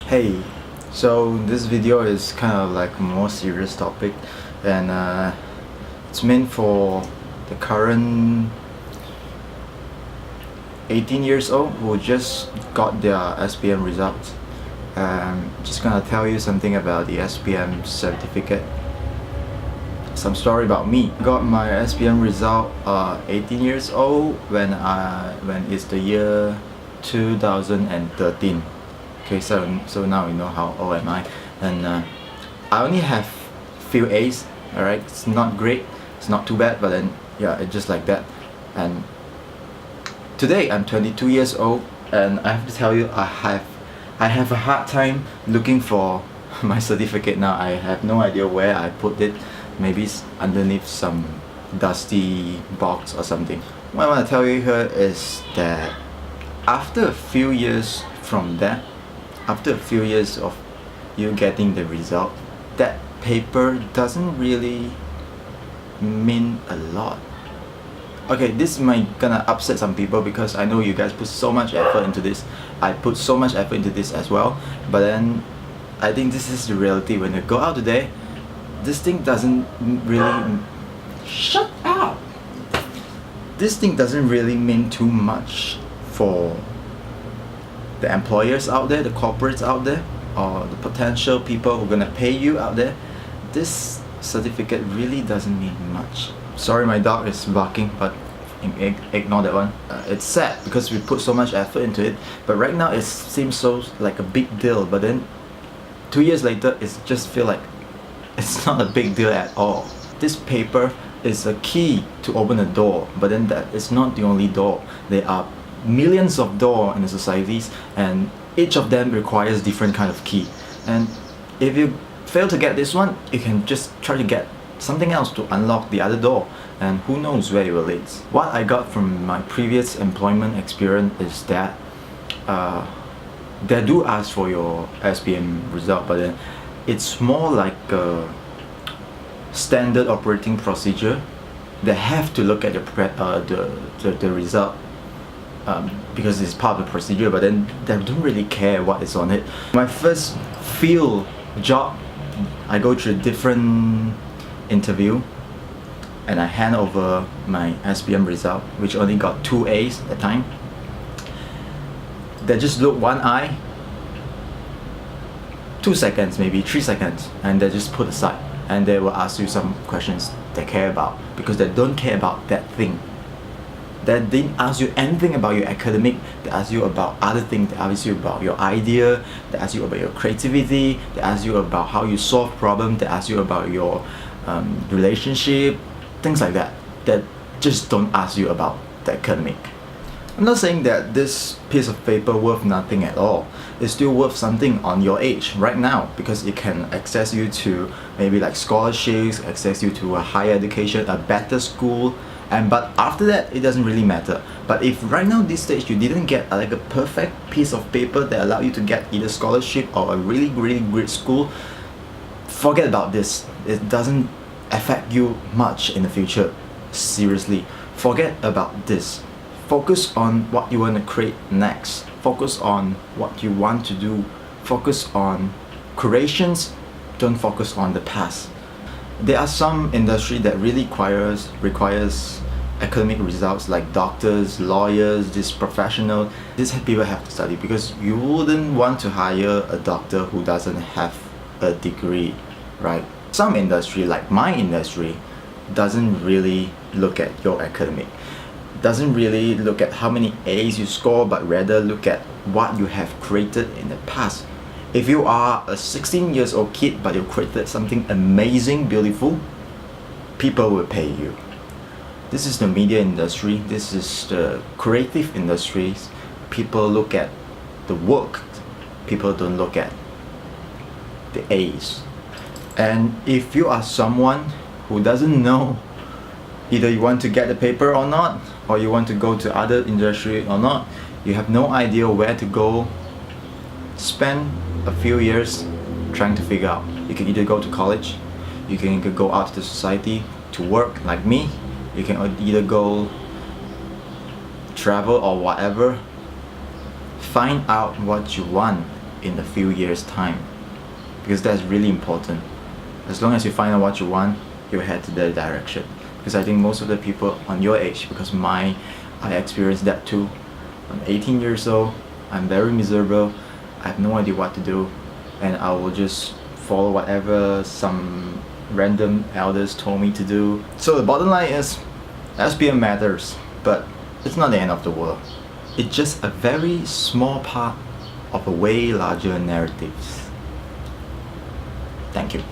Hey, so this video is kind of like a more serious topic, and it's meant for the current 18 years old who just got their SPM results. Just gonna tell you something about the SPM certificate. Some story about me. Got my SPM result 18 years old when it's the year 2013. Okay, so now you know how old am I, and I only have few A's. All right, it's not great, it's not too bad, but then yeah, it's just like that. And today I'm 22 years old, and I have to tell you, I have a hard time looking for my certificate now. I have no idea where I put it. Maybe it's underneath some dusty box or something. What I want to tell you here is that after a few years from that, after a few years of you getting the result, that paper doesn't really mean a lot. Okay, this might gonna upset some people because I know you guys put so much effort into this. I put so much effort into this as well. But then I think this is the reality. When you go out today, this thing doesn't really... Shut up! This thing doesn't really mean too much for the employers out there, the corporates out there, or the potential people who are gonna pay you out there. This certificate really doesn't mean much. Sorry, my dog is barking, but ignore that one. It's sad because we put so much effort into it, but right now it seems so like a big deal. But then 2 years later, it just feel like it's not a big deal at all. This paper is a key to open a door, but then that is not the only door. There are millions of doors in the societies, and each of them requires different kind of key. And if you fail to get this one, you can just try to get something else to unlock the other door, and who knows where it will lead. What I got from my previous employment experience is that they do ask for your SPM result, but then it's more like a standard operating procedure. They have to look at the result because it's part of the procedure, but then they don't really care what is on it. My first field job, I go through a different interview and I hand over my SPM result, which only got 2 A's at the time. They just look one eye, 2 seconds, maybe 3 seconds, and they just put aside, and they will ask you some questions they care about, because they don't care about that thing. They didn't ask you anything about your academic. They ask you about other things. They ask you about your idea. They ask you about your creativity. They ask you about how you solve problems. They ask you about your relationship, things like that. That just don't ask you about the academic. I'm not saying that this piece of paper worth nothing at all. It's still worth something on your age right now, because it can access you to maybe like scholarships, access you to a higher education, a better school. But after that, it doesn't really matter. But if right now this stage you didn't get like a perfect piece of paper that allowed you to get either scholarship or a really great school, forget about this. It doesn't affect you much in the future. Seriously, forget about this. Focus on what you want to create next. Focus on what you want to do. Focus on creations. Don't focus on the past. There are some industry that really requires academic results, like doctors, lawyers, this professional. These people have to study, because you wouldn't want to hire a doctor who doesn't have a degree, right? Some industry, like my industry, doesn't really look at your academic, doesn't really look at how many A's you score, but rather look at what you have created in the past. If you are a 16 years old kid but you created something amazing, beautiful, people will pay you. This is the media industry, this is the creative industries. People look at the work, people don't look at the A's. And if you are someone who doesn't know either you want to get the paper or not, or you want to go to other industry or not, you have no idea where to go, spend a few years trying to figure out. You can either go to college, you can either go out to the society to work like me, you can either go travel or whatever. Find out what you want. in a few years' time, because that's really important. As long as you find out what you want, you'll head to that direction. Because I think most of the people on your age, because I experienced that too. I'm 18 years old, I'm very miserable, I have no idea what to do, and I will just follow whatever some random elders told me to do. So the bottom line is, SPM matters, but it's not the end of the world. It's just a very small part of a way larger narratives. Thank you.